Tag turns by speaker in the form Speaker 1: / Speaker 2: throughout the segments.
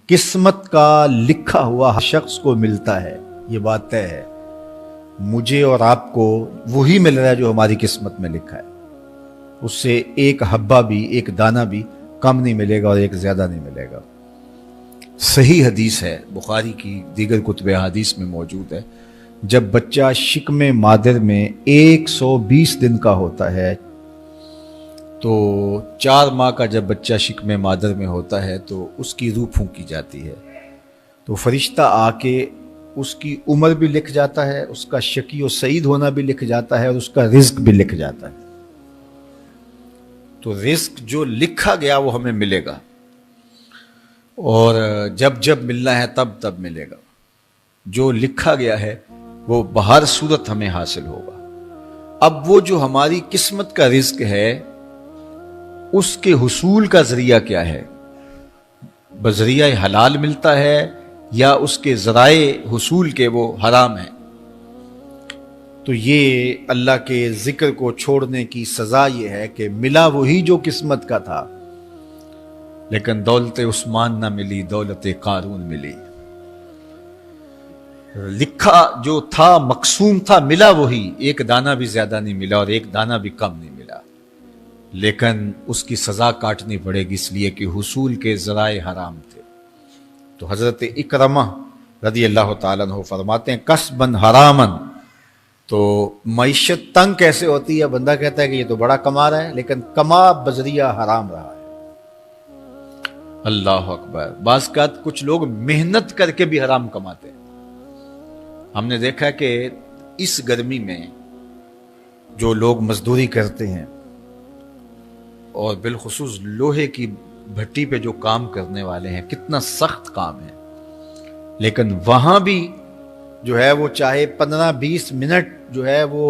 Speaker 1: قسمت کا لکھا ہوا ہر شخص کو ملتا ہے، یہ بات طے ہے۔ مجھے اور آپ کو وہی مل رہا ہے جو ہماری قسمت میں لکھا ہے، اس سے ایک حبہ بھی، ایک دانہ بھی کم نہیں ملے گا اور ایک زیادہ نہیں ملے گا۔ صحیح حدیث ہے، بخاری کی دیگر کتب حدیث میں موجود ہے، جب بچہ شکم مادر میں 120 دن کا ہوتا ہے، تو 4 ماہ کا جب بچہ شکم مادر میں ہوتا ہے تو اس کی روح پھونکی جاتی ہے، تو فرشتہ آ کے اس کی عمر بھی لکھ جاتا ہے، اس کا شقی و سعید ہونا بھی لکھ جاتا ہے، اور اس کا رزق بھی لکھ جاتا ہے۔ تو رزق جو لکھا گیا وہ ہمیں ملے گا، اور جب جب ملنا ہے تب تب ملے گا۔ جو لکھا گیا ہے وہ بہر صورت ہمیں حاصل ہوگا۔ اب وہ جو ہماری قسمت کا رزق ہے، اس کے حصول کا ذریعہ کیا ہے؟ بذریعہ حلال ملتا ہے یا اس کے ذرائع حصول کے وہ حرام ہیں؟ تو یہ اللہ کے ذکر کو چھوڑنے کی سزا یہ ہے کہ ملا وہی جو قسمت کا تھا، لیکن دولت عثمان نہ ملی، دولت قارون ملی۔ لکھا جو تھا، مقسوم تھا، ملا وہی، ایک دانہ بھی زیادہ نہیں ملا اور ایک دانہ بھی کم نہیں ملا، لیکن اس کی سزا کاٹنی پڑے گی، اس لیے کہ حصول کے ذرائع حرام تھے۔ تو حضرت اکرمہ رضی اللہ تعالیٰ عنہ فرماتے ہیں کسبن حرامن، تو معیشت تنگ کیسے ہوتی ہے؟ بندہ کہتا ہے کہ یہ تو بڑا کما رہا ہے، لیکن کما بذریعہ حرام رہا ہے۔ اللہ اکبر۔ بعض اوقات کچھ لوگ محنت کر کے بھی حرام کماتے ہیں۔ ہم نے دیکھا کہ اس گرمی میں جو لوگ مزدوری کرتے ہیں، اور بالخصوص لوہے کی بھٹی پہ جو کام کرنے والے ہیں، کتنا سخت کام ہے، لیکن وہاں بھی جو ہے وہ چاہے 15-20 منٹ جو ہے وہ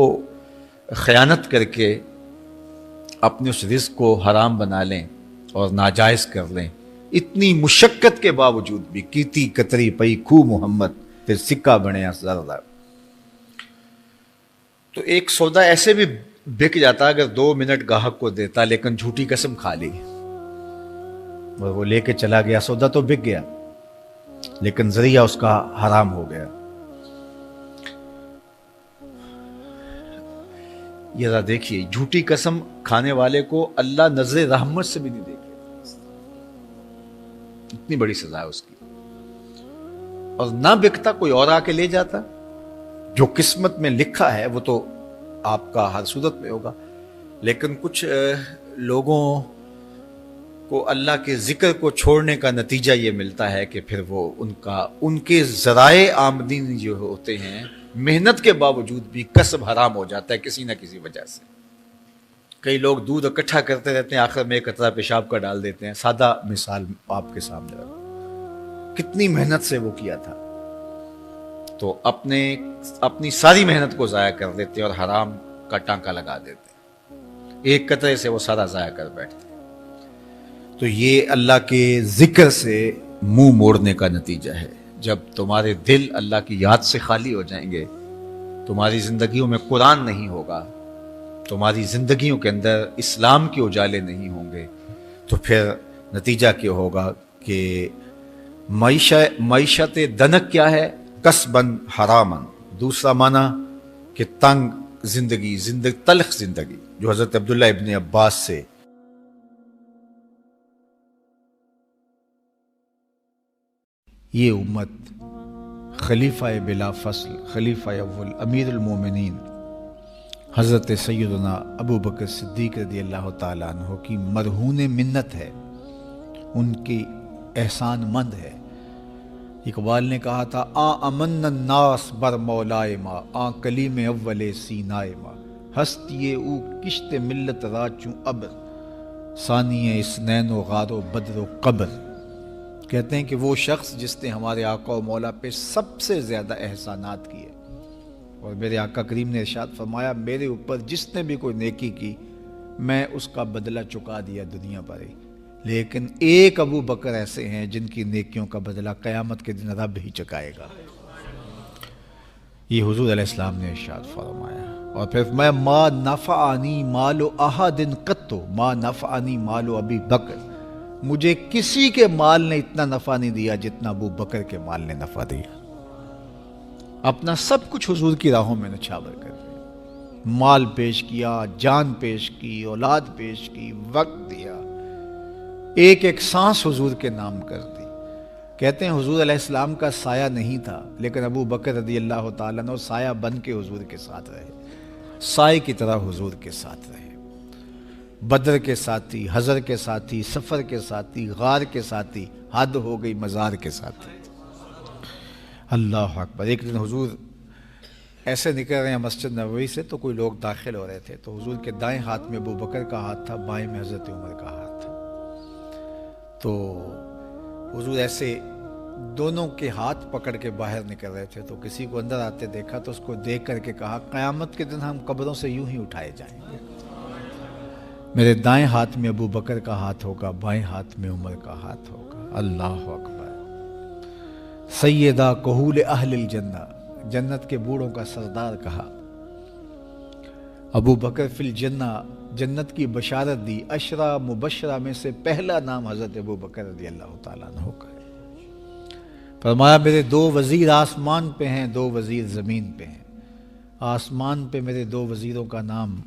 Speaker 1: خیانت کر کے اپنے اس رزق کو حرام بنا لیں اور ناجائز کر لیں، اتنی مشقت کے باوجود بھی۔ کیتی کتری پئی کھو محمد، پھر سکہ بنیا زردہ۔ تو ایک سودا ایسے بھی بک جاتا اگر 2 منٹ گاہک کو دیتا، لیکن جھوٹی قسم کھا لی اور وہ لے کے چلا گیا، سودا تو بک گیا لیکن ذریعہ اس کا حرام ہو گیا۔ یہ ذرا دیکھیے، جھوٹی قسم کھانے والے کو اللہ نظر رحمت سے بھی نہیں دیکھے، اتنی بڑی سزا ہے اس کی۔ اور نہ بکتا کوئی اور آ کے لے جاتا، جو قسمت میں لکھا ہے وہ تو آپ کا ہر صورت میں ہوگا، لیکن کچھ لوگوں کو اللہ کے ذکر کو چھوڑنے کا نتیجہ یہ ملتا ہے کہ پھر وہ ان کے ذرائع آمدنی جو ہوتے ہیں، محنت کے باوجود بھی کسب حرام ہو جاتا ہے کسی نہ کسی وجہ سے۔ کئی لوگ دودھ اکٹھا کرتے رہتے ہیں، آخر میں ایک قطرہ پیشاب کا ڈال دیتے ہیں۔ سادہ مثال آپ کے سامنے رکھو، کتنی محنت سے وہ کیا تھا، تو اپنی ساری محنت کو ضائع کر دیتے اور حرام کا ٹانکا لگا دیتے، ایک قطرے سے وہ سارا ضائع کر بیٹھتے۔ تو یہ اللہ کے ذکر سے منہ موڑنے کا نتیجہ ہے۔ جب تمہارے دل اللہ کی یاد سے خالی ہو جائیں گے، تمہاری زندگیوں میں قرآن نہیں ہوگا، تمہاری زندگیوں کے اندر اسلام کے اجالے نہیں ہوں گے، تو پھر نتیجہ کیا ہوگا کہ معیشت دنک کیا ہے؟ کسبن حرامن۔ دوسرا معنی کہ تنگ زندگی، تلخ زندگی، جو حضرت عبداللہ ابن عباس سے یہ امت خلیفہ بلا فصل، خلیفہ اول، امیر المومنین حضرت سیدنا ابو بکر صدیق رضی اللہ تعالیٰ عنہ کی مرہون منت ہے، ان کی احسان مند ہے۔ اقبال نے کہا تھا امن الناس بر مولائے ما، کلیم اول سینائے ما، ہستی او کشت ملت راچوں ابر، ثانی اسنین و غار و بدر و قبر۔ کہتے ہیں کہ وہ شخص جس نے ہمارے آقا و مولا پہ سب سے زیادہ احسانات کیے، اور میرے آقا کریم نے ارشاد فرمایا میرے اوپر جس نے بھی کوئی نیکی کی میں اس کا بدلہ چکا دیا دنیا پر ہی، لیکن ایک ابو بکر ایسے ہیں جن کی نیکیوں کا بدلہ قیامت کے دن رب ہی چکائے گا۔ یہ حضور علیہ السلام نے ارشاد فرمایا۔ اور پھر فرمایا ما نفعنی مال احد قط، ما نفعنی مال ابی بکر مجھے کسی کے مال نے اتنا نفع نہیں دیا جتنا ابو بکر کے مال نے نفع دیا. اپنا سب کچھ حضور کی راہوں میں نچھاور کر دیا. مال پیش کیا، جان پیش کی، اولاد پیش کی، وقت دیا، ایک ایک سانس حضور کے نام کر دی. کہتے ہیں حضور علیہ السلام کا سایہ نہیں تھا، لیکن ابو بکر رضی اللہ تعالیٰ عنہ سایہ بن کے حضور کے ساتھ رہے، سائے کی طرح حضور کے ساتھ رہے. بدر کے ساتھی، حضر کے ساتھی، سفر کے ساتھی، غار کے ساتھی، حد ہو گئی مزار کے ساتھی. اللہ اکبر. ایک دن حضور ایسے نکل رہے ہیں مسجد نبوی سے تو کوئی لوگ داخل ہو رہے تھے، تو حضور کے دائیں ہاتھ میں ابو بکر کا ہاتھ تھا، بائیں میں حضرت عمر کا ہاتھ تھا. تو حضور ایسے دونوں کے ہاتھ پکڑ کے باہر نکل رہے تھے، تو کسی کو اندر آتے دیکھا تو اس کو دیکھ کر کے کہا قیامت کے دن ہم قبروں سے یوں ہی اٹھائے جائیں گے. میرے دائیں ہاتھ میں ابو بکر کا ہاتھ ہوگا، بائیں ہاتھ میں عمر کا ہاتھ ہوگا. اللہ اکبر. سیدہ کہول اہل الجنہ، جنت کے بوڑھوں کا سردار کہا. ابو بکر فی الجنہ، جنت کی بشارت دی. عشرہ مبشرہ میں سے پہلا نام حضرت ابو بکر رضی اللہ تعالیٰ عنہ کا ہے. فرمایا میرے 2 وزیر آسمان پہ ہیں، 2 وزیر زمین پہ ہیں. آسمان پہ میرے 2 وزیروں کا نام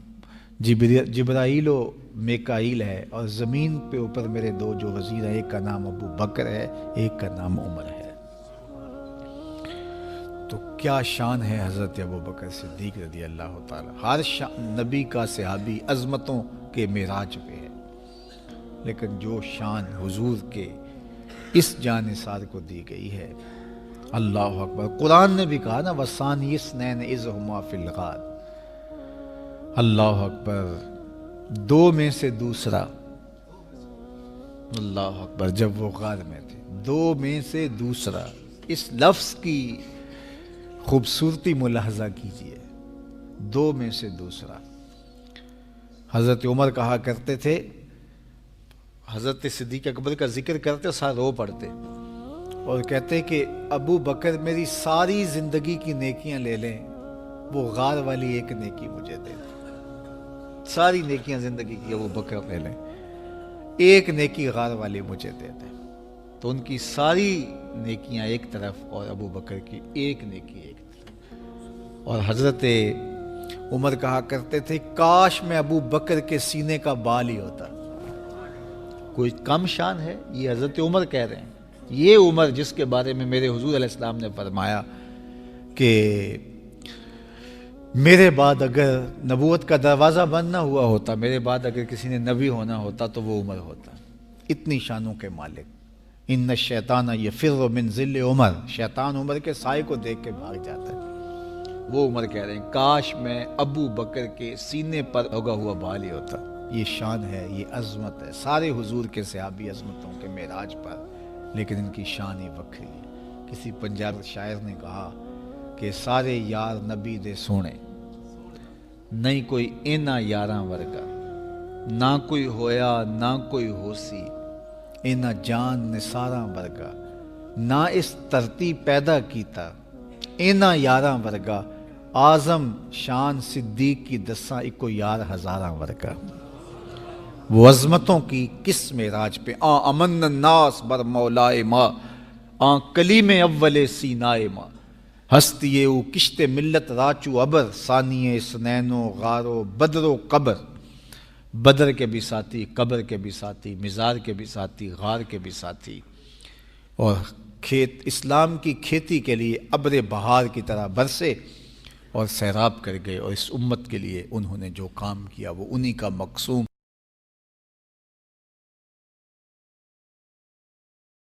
Speaker 1: جبرائیل و میکائیل ہے، اور زمین پہ اوپر میرے 2 جو وزیر ہیں، ایک کا نام ابو بکر ہے، ایک کا نام عمر ہے. تو کیا شان ہے حضرت ابو بکر صدیق رضی اللہ تعالیٰ. ہر نبی کا صحابی عظمتوں کے معراج پہ ہے، لیکن جو شان حضور کے اس جان نثار کو دی گئی ہے، اللہ اکبر. قرآن نے بھی کہا نا وَثَانِيَ اثْنَيْنِ إِذْ هُمَا فِي الْغَارِ. اللہ اکبر. 2 میں سے دوسرا. اللہ اکبر. جب وہ غار میں تھے، 2 میں سے دوسرا. اس لفظ کی خوبصورتی ملاحظہ کیجئے. 2 میں سے دوسرا. حضرت عمر کہا کرتے تھے، حضرت صدیق اکبر کا ذکر کرتے ساتھ رو پڑتے اور کہتے کہ ابو بکر میری ساری زندگی کی نیکیاں لے لیں، وہ غار والی ایک نیکی مجھے دے دیں. ساری نیکیاں زندگی کی ابو بکر لے لیں، ایک نیکی غار والی مجھے دے دیں. تو ان کی ساری نیکیاں ایک طرف اور ابو بکر کی ایک نیکی ایک طرف. اور حضرت عمر کہا کرتے تھے کاش میں ابو بکر کے سینے کا بال ہی ہوتا. کوئی کم شان ہے؟ یہ حضرت عمر کہہ رہے ہیں. یہ عمر جس کے بارے میں میرے حضور علیہ السلام نے فرمایا کہ میرے بعد اگر نبوت کا دروازہ بند نہ ہوا ہوتا، میرے بعد اگر کسی نے نبی ہونا ہوتا تو وہ عمر ہوتا. اتنی شانوں کے مالک. ان الشیطان یفر من ظل عمر، شیطان عمر کے سائے کو دیکھ کے بھاگ جاتا ہے. وہ عمر کہہ رہے ہیں کاش میں ابو بکر کے سینے پر اگا ہوا بال ہی ہوتا. یہ شان ہے، یہ عظمت ہے. سارے حضور کے صحابی عظمتوں کے معراج پر، لیکن ان کی شان ہی وکری ہے. کسی پنجاب شاعر نے کہا کہ سارے یار نبی دے سونے، نہیں کوئی اینا یاراں ورگا، نہ کوئی ہویا نہ کوئی ہوسی، اینا جان نثاراں ورگا، نہ اس دھرتی پیدا کیتا، اینا یاراں ورگا، اعظم شان صدیق کی دساں اکو یار ہزاراں ورگا. وہ عظمتوں کی کس معراج پہ امن الناس بر مولائے ماں، کلیم اول سینائے ماں، ہستی او کشت ملت راچو ابر، ثانی سنین و غار و بدر و قبر. بدر کے بھی ساتھی، قبر کے بھی ساتھی، مزار کے بھی ساتھی، غار کے بھی ساتھی. اور اسلام کی کھیتی کے لیے ابر بہار کی طرح برسے اور سیراب کر گئے. اور اس امت کے لیے انہوں نے جو کام کیا وہ انہی کا مقصوم